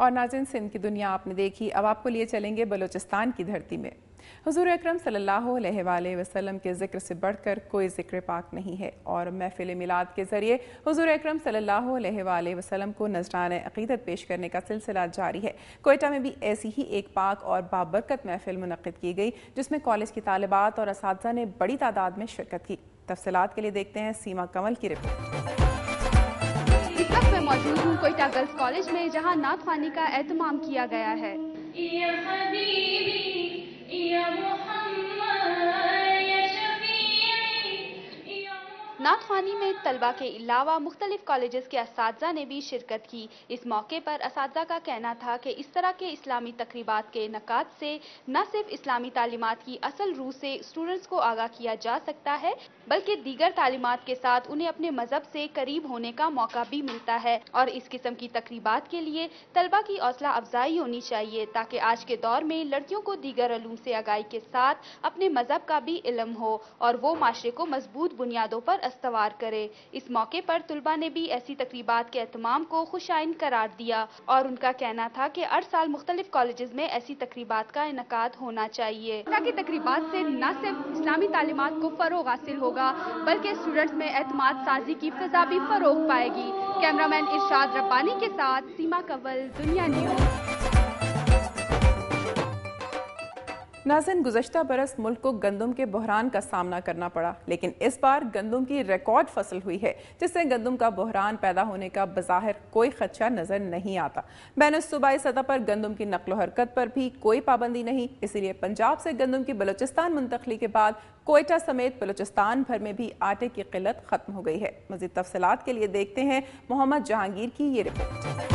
اور ناظرین سندھ کی دنیا آپ نے دیکھی، اب آپ کو لیے چلیں گے بلوچستان کی دھرتی میں۔ حضور اکرم صلی اللہ علیہ وآلہ وسلم کے ذکر سے بڑھ کر کوئی ذکر پاک نہیں ہے، اور محفل میلاد کے ذریعے حضور اکرم صلی اللہ علیہ وآلہ وسلم کو نذرانہ عقیدت پیش کرنے کا سلسلہ جاری ہے۔ کوئٹہ میں بھی ایسی ہی ایک پاک اور بابرکت محفل منعقد کی گئی، جس میں کالج کی طالبات اور اساتذہ نے بڑی تعداد میں شرکت کی۔ تفصیلات کے لیے دیکھتے ہیں سیما کمل کی رپورٹ۔ اس وقت میں موجود ہوں کوئٹہ گرلز کالج میں، جہاں نعت خوانی کا اہتمام کیا گیا ہے۔ نعت خوانی میں طلبہ کے علاوہ مختلف کالجز کے اساتذہ نے بھی شرکت کی۔ اس موقع پر اساتذہ کا کہنا تھا کہ اس طرح کے اسلامی تقریبات کے انعقاد سے نہ صرف اسلامی تعلیمات کی اصل روح سے اسٹوڈنٹس کو آگاہ کیا جا سکتا ہے، بلکہ دیگر تعلیمات کے ساتھ انہیں اپنے مذہب سے قریب ہونے کا موقع بھی ملتا ہے، اور اس قسم کی تقریبات کے لیے طلبہ کی حوصلہ افزائی ہونی چاہیے، تاکہ آج کے دور میں لڑکیوں کو دیگر علوم سے آگاہی کے ساتھ اپنے مذہب کا بھی علم ہو اور وہ معاشرے کو مضبوط بنیادوں پر استوار کرے۔ اس موقع پر طلبہ نے بھی ایسی تقریبات کے اہتمام کو خوش آئند قرار دیا، اور ان کا کہنا تھا کہ ہر سال مختلف کالجز میں ایسی تقریبات کا انعقاد ہونا چاہیے، تاکہ تقریبات سے نہ صرف اسلامی تعلیمات کو فروغ حاصل ہوگا، بلکہ اسٹوڈنٹس میں اعتماد سازی کی فضا بھی فروغ پائے گی۔ کیمرامین ارشاد ربانی کے ساتھ سیما کنول، دنیا نیوز۔ ناظرین، گزشتہ برس ملک کو گندم کے بحران کا سامنا کرنا پڑا، لیکن اس بار گندم کی ریکارڈ فصل ہوئی ہے، جس سے گندم کا بحران پیدا ہونے کا بظاہر کوئی خدشہ نظر نہیں آتا۔ بین الصوبائی سطح پر گندم کی نقل و حرکت پر بھی کوئی پابندی نہیں، اسی لیے پنجاب سے گندم کی بلوچستان منتقلی کے بعد کوئٹہ سمیت بلوچستان بھر میں بھی آٹے کی قلت ختم ہو گئی ہے۔ مزید تفصیلات کے لیے دیکھتے ہیں محمد جہانگیر کی یہ رپورٹ۔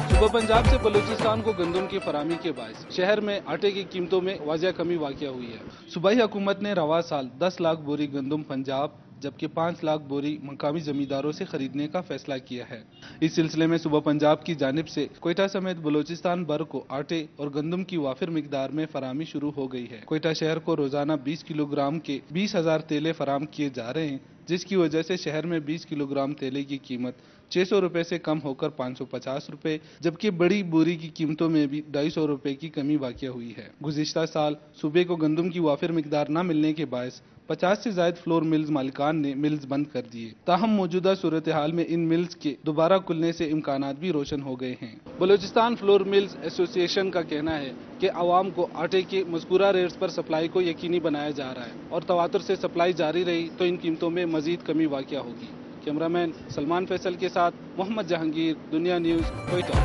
صوبہ پنجاب سے بلوچستان کو گندم کی فراہمی کے باعث شہر میں آٹے کی قیمتوں میں واضح کمی واقع ہوئی ہے۔ صوبائی حکومت نے رواں سال 10 لاکھ بوری گندم پنجاب جبکہ 5 لاکھ بوری مقامی زمینداروں سے خریدنے کا فیصلہ کیا ہے۔ اس سلسلے میں صوبہ پنجاب کی جانب سے کوئٹہ سمیت بلوچستان بھر کو آٹے اور گندم کی وافر مقدار میں فراہمی شروع ہو گئی ہے۔ کوئٹہ شہر کو روزانہ 20 کلو گرام کے 20,000 تیلے فراہم کیے جا رہے ہیں، جس کی وجہ سے شہر میں 20 کلو گرام تیلے کی قیمت 600 روپے سے کم ہو کر 550 روپے، جبکہ بڑی بوری کی قیمتوں میں بھی 250 روپے کی کمی واقع ہوئی ہے۔ گزشتہ سال صوبے کو گندم کی وافر مقدار نہ ملنے کے باعث 50 سے زائد فلور ملز مالکان نے ملز بند کر دیے، تاہم موجودہ صورتحال میں ان ملز کے دوبارہ کھلنے سے امکانات بھی روشن ہو گئے ہیں۔ بلوچستان فلور ملز ایسوسی ایشن کا کہنا ہے کہ عوام کو آٹے کے مذکورہ ریٹس پر سپلائی کو یقینی بنایا جا رہا ہے، اور تواتر سے سپلائی جاری رہی تو ان قیمتوں میں مزید کمی واقع ہوگی۔ کیمرامین سلمان فیصل کے ساتھ محمد جہانگیر، دنیا نیوز، کوئٹہ۔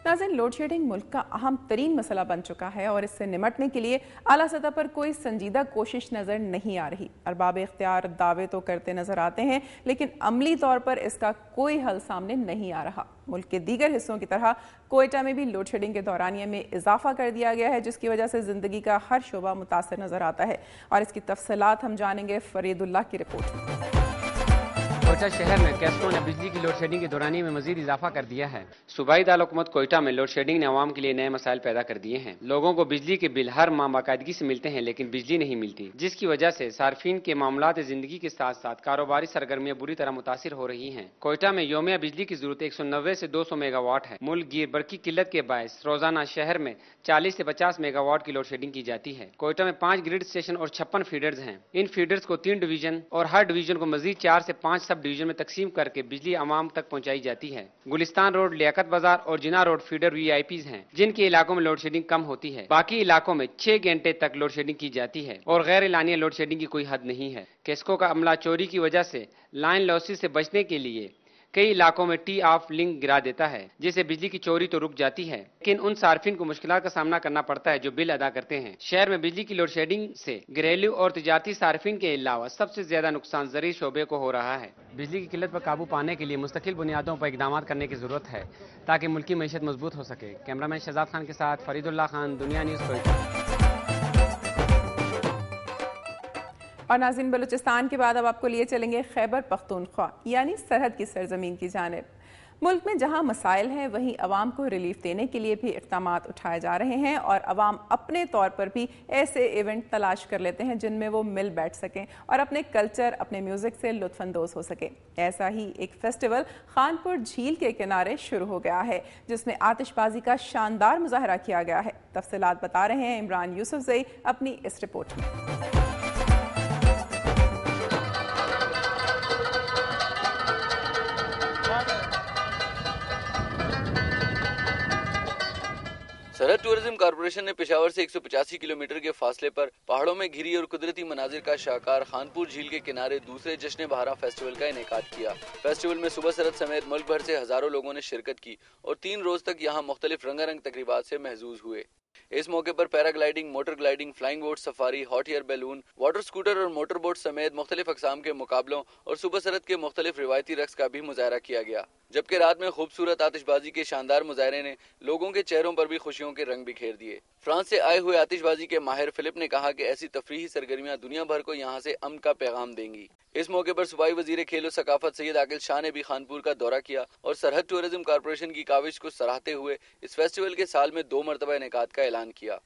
ناظرین، لوڈ شیڈنگ ملک کا اہم ترین مسئلہ بن چکا ہے، اور اس سے نمٹنے کے لیے اعلیٰ سطح پر کوئی سنجیدہ کوشش نظر نہیں آ رہی۔ ارباب اختیار دعوے تو کرتے نظر آتے ہیں، لیکن عملی طور پر اس کا کوئی حل سامنے نہیں آ رہا۔ ملک کے دیگر حصوں کی طرح کوئٹہ میں بھی لوڈ شیڈنگ کے دورانیے میں اضافہ کر دیا گیا ہے، جس کی وجہ سے زندگی کا ہر شعبہ متاثر نظر آتا ہے، اور اس کی تفصیلات ہم جانیں گے فرید اللہ کی رپورٹ میں۔ کوئٹہ شہر میں کیسٹروں نے بجلی کی لوڈ شیڈنگ کے دورانیے میں مزید اضافہ کر دیا ہے۔ صوبائی دارالحکومت کوئٹہ میں لوڈ شیڈنگ نے عوام کے لیے نئے مسائل پیدا کر دیے ہیں۔ لوگوں کو بجلی کے بل ہر ماہ باقاعدگی سے ملتے ہیں، لیکن بجلی نہیں ملتی، جس کی وجہ سے صارفین کے معاملات زندگی کے ساتھ ساتھ کاروباری سرگرمیاں بری طرح متاثر ہو رہی ہیں۔ کوئٹہ میں یومیہ بجلی کی ضرورت 190 سے 200 میگا واٹ ہے۔ ملک گیر برقی قلت کے باعث روزانہ شہر میں 40 سے 50 میگا واٹ کی لوڈ شیڈنگ کی جاتی ہے۔ کوئٹہ میں 5 گریڈ اسٹیشن اور 56 فیڈرز ہیں۔ ان فیڈرز کو 3 ڈویژن اور ہر ڈویژن کو مزید 4 سے 5 سب ڈویژن میں تقسیم کر کے بجلی عوام تک پہنچائی جاتی ہے۔ گلستان روڈ، لیاقت بازار اور Jinnah road feeder V I Ps ہیں، جن کے علاقوں میں لوڈ شیڈنگ کم ہوتی ہے۔ باقی علاقوں میں 6 گھنٹے تک لوڈ شیڈنگ کی جاتی ہے، اور غیر اعلانیہ لوڈ شیڈنگ کی کوئی حد نہیں ہے۔ کیسکو کا عملہ چوری کی وجہ سے لائن لاسز سے بچنے کے لیے کئی علاقوں میں ٹی آف لنک گرا دیتا ہے، جس سے بجلی کی چوری تو رک جاتی ہے، لیکن ان صارفین کو مشکلات کا سامنا کرنا پڑتا ہے جو بل ادا کرتے ہیں۔ شہر میں بجلی کی لوڈ شیڈنگ سے گھریلو اور تجارتی صارفین کے علاوہ سب سے زیادہ نقصان زرعی شعبے کو ہو رہا ہے۔ بجلی کی قلت پر قابو پانے کے لیے مستقل بنیادوں پر اقدامات کرنے کی ضرورت ہے، تاکہ ملکی معیشت مضبوط ہو سکے۔ کیمرامین شہزاد خان کے ساتھ فرید اللہ خان، دنیا نیوز، کوئٹہ۔ اور ناظرین، بلوچستان کے بعد اب آپ کو لیے چلیں گے خیبر پختونخوا یعنی سرحد کی سرزمین کی جانب۔ ملک میں جہاں مسائل ہیں وہیں عوام کو ریلیف دینے کے لیے بھی اقدامات اٹھائے جا رہے ہیں اور عوام اپنے طور پر بھی ایسے ایونٹ تلاش کر لیتے ہیں جن میں وہ مل بیٹھ سکیں اور اپنے کلچر اپنے میوزک سے لطف اندوز ہو سکیں۔ ایسا ہی ایک فیسٹیول خانپور جھیل کے کنارے شروع ہو گیا ہے جس میں آتش بازی کا شاندار مظاہرہ کیا گیا ہے۔ تفصیلات بتا رہے ہیں عمران یوسفزئی اپنی اس رپورٹ میں۔ سرحد ٹورزم کارپوریشن نے پشاور سے 185 کلومیٹر کے فاصلے پر پہاڑوں میں گھری اور قدرتی مناظر کا شاہکار خانپور جھیل کے کنارے دوسرے جشن بہارا فیسٹیول کا انعقاد کیا۔ فیسٹیول میں صبح سرحد سمیت ملک بھر سے ہزاروں لوگوں نے شرکت کی اور 3 روز تک یہاں مختلف رنگا رنگ تقریبات سے محظوظ ہوئے۔ اس موقع پر paragliding, motor gliding, flying boat safari, hot air balloon, water scooter اور موٹر بوٹ سمیت مختلف اقسام کے مقابلوں اور صبح سرحد کے مختلف روایتی رقص کا بھی مظاہرہ کیا گیا، جبکہ رات میں خوبصورت آتش بازی کے شاندار مظاہرے نے لوگوں کے چہروں پر بھی خوشیوں کے رنگ بکھیر دیے۔ فرانس سے آئے ہوئے آتش بازی کے ماہر فلپ نے کہا کہ ایسی تفریحی سرگرمیاں دنیا بھر کو یہاں سے امن کا پیغام دیں گی۔ اس موقع پر صوبائی وزیر کھیل و ثقافت سید عاقل شاہ نے بھی خانپور کا دورہ کیا اور سرحد ٹورزم کارپوریشن کی کاوش کو سراہتے ہوئے اس فیسٹیول کے سال میں 2 مرتبہ انعقاد کا اعلان کیا۔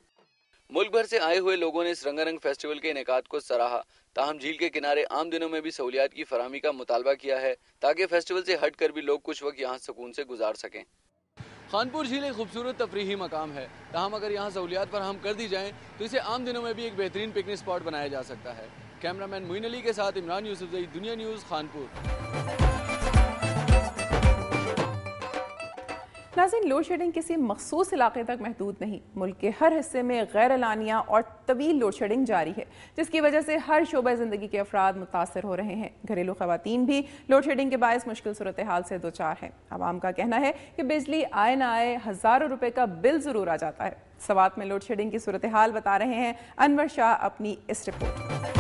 ملک بھر سے آئے ہوئے لوگوں نے اس رنگا رنگ فیسٹیول کے انعقاد کو سراہا، تاہم جھیل کے کنارے عام دنوں میں بھی سہولیات کی فراہمی کا مطالبہ کیا ہے تاکہ فیسٹیول سے ہٹ کر بھی لوگ کچھ وقت یہاں سکون سے گزار سکیں۔ خانپور جھیل ایک خوبصورت تفریحی مقام ہے، تاہم اگر یہاں سہولیات فراہم کر دی جائیں تو اسے عام دنوں میں بھی ایک بہترین پکنک اسپاٹ بنایا جا سکتا ہے۔ کیمرامین معین علی کے ساتھ عمران یوسفزئی، دنیا نیوز، خانپور۔ ناظرین، لوڈ شیڈنگ کسی مخصوص علاقے تک محدود نہیں، ملک کے ہر حصے میں غیر اعلانیہ اور طویل لوڈ شیڈنگ جاری ہے جس کی وجہ سے ہر شعبہ زندگی کے افراد متاثر ہو رہے ہیں۔ گھریلو خواتین بھی لوڈ شیڈنگ کے باعث مشکل صورتحال سے دوچار ہیں۔ عوام کا کہنا ہے کہ بجلی آئے نہ آئے ہزاروں روپے کا بل ضرور آ جاتا ہے۔ سوات میں لوڈ شیڈنگ کی صورتحال بتا رہے ہیں انور شاہ اپنی اس رپورٹ میں۔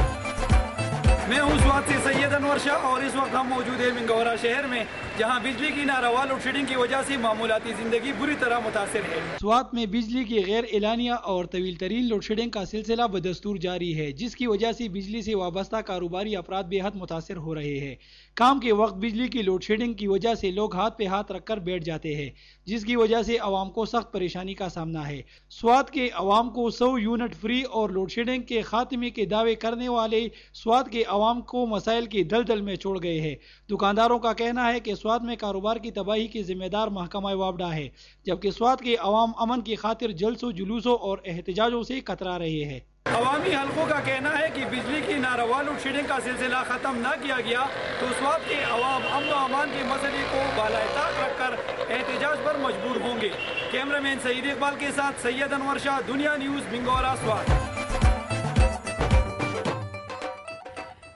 میں ہوں سوات سے سید انور شاہ اور اس وقت ہم موجود ہیں منگورا شہر میں جہاں بجلی کی ناروا لوڈ شیڈنگ کی وجہ سے معمولاتی زندگی بری طرح متاثر ہے۔ سوات میں بجلی کی غیر اعلانیہ اور طویل ترین لوڈ شیڈنگ کا سلسلہ بدستور جاری ہے جس کی وجہ سے بجلی سے وابستہ کاروباری افراد بے حد متاثر ہو رہے ہیں۔ کام کے وقت بجلی کی لوڈ شیڈنگ کی وجہ سے لوگ ہاتھ پہ ہاتھ رکھ کر بیٹھ جاتے ہیں جس کی وجہ سے عوام کو سخت پریشانی کا سامنا ہے۔ سوات کے عوام کو 100 یونٹ فری اور لوڈ شیڈنگ کے خاتمے کے دعوے کرنے والے سوات کے عوام کو مسائل کی دلدل میں چھوڑ گئے ہیں۔ دکانداروں کا کہنا ہے کہ سوات میں کاروبار کی تباہی کی ذمہ دار محکمہ وابڈا ہے، جبکہ سوات کے عوام امن کی خاطر جلسوں، جلوسوں اور احتجاجوں سے کترا رہے ہیں۔ عوامی حلقوں کا کہنا ہے کہ بجلی کی ناروا لوڈ شیڈنگ کا سلسلہ ختم نہ کیا گیا تو سوات کے عوام امن و امان کے مسئلے کو بالائے طاق رکھ کر احتجاج پر مجبور ہوں گے۔ کیمرہ مین سعید اقبال کے ساتھ سید انور شاہ، دنیا نیوز، منگورا، سوات۔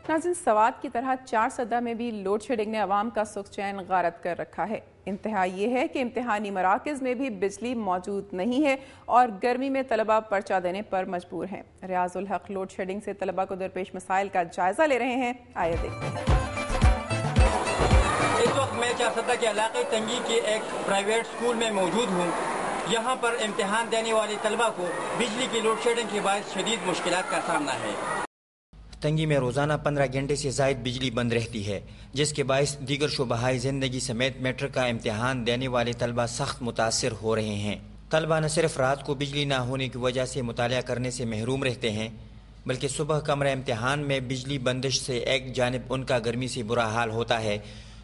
ناظرین، سوات کی طرح 4 سدہ میں بھی لوڈ شیڈنگ نے عوام کا سکھ چین غارت کر رکھا ہے۔ انتہا یہ ہے کہ امتحانی مراکز میں بھی بجلی موجود نہیں ہے اور گرمی میں طلبہ پرچہ دینے پر مجبور ہیں۔ ریاض الحق لوڈ شیڈنگ سے طلبہ کو درپیش مسائل کا جائزہ لے رہے ہیں، آئیے دیکھتے ہیں۔ اس وقت میں 4 سدہ کے علاقے تنگی کے ایک پرائیویٹ اسکول میں موجود ہوں۔ یہاں پر امتحان دینے والے طلبہ کو بجلی کی لوڈ شیڈنگ کے باعث شدید مشکلات کا سامنا ہے۔ تنگی میں روزانہ 15 گھنٹے سے زائد بجلی بند رہتی ہے جس کے باعث دیگر شعبۂ زندگی سمیت میٹرک کا امتحان دینے والے طلبہ سخت متاثر ہو رہے ہیں۔ طلبہ نہ صرف رات کو بجلی نہ ہونے کی وجہ سے مطالعہ کرنے سے محروم رہتے ہیں بلکہ صبح کمرہ امتحان میں بجلی بندش سے ایک جانب ان کا گرمی سے برا حال ہوتا ہے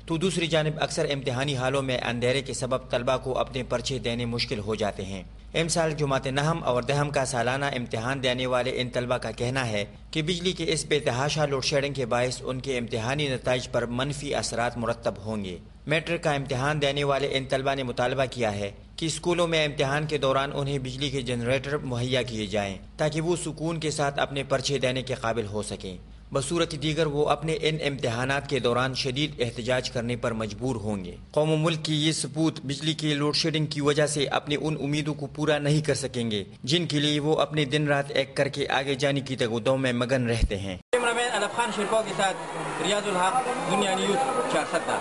تو دوسری جانب اکثر امتحانی حالوں میں اندھیرے کے سبب طلبہ کو اپنے پرچے دینے مشکل ہو جاتے ہیں۔ امسال جماعت نہم اور دہم کا سالانہ امتحان دینے والے ان طلبہ کا کہنا ہے کہ بجلی کے اس بے تحاشا لوڈ شیڈنگ کے باعث ان کے امتحانی نتائج پر منفی اثرات مرتب ہوں گے۔ میٹرک کا امتحان دینے والے ان طلبہ نے مطالبہ کیا ہے کہ اسکولوں میں امتحان کے دوران انہیں بجلی کے جنریٹر مہیا کیے جائیں تاکہ وہ سکون کے ساتھ اپنے پرچے دینے کے قابل ہو سکیں۔ بصورت دیگر وہ اپنے ان امتحانات کے دوران شدید احتجاج کرنے پر مجبور ہوں گے۔ قوم و ملک کی یہ سپوت بجلی کی لوڈ شیڈنگ کی وجہ سے اپنی ان امیدوں کو پورا نہیں کر سکیں گے جن کے لیے وہ اپنے دن رات ایک کر کے آگے جانے کی تگودوں میں مگن رہتے ہیں۔ کیمرہ مین الف خان شرپا کے ساتھ ریاض الحق، دنیا نیوز، 4 سدہ۔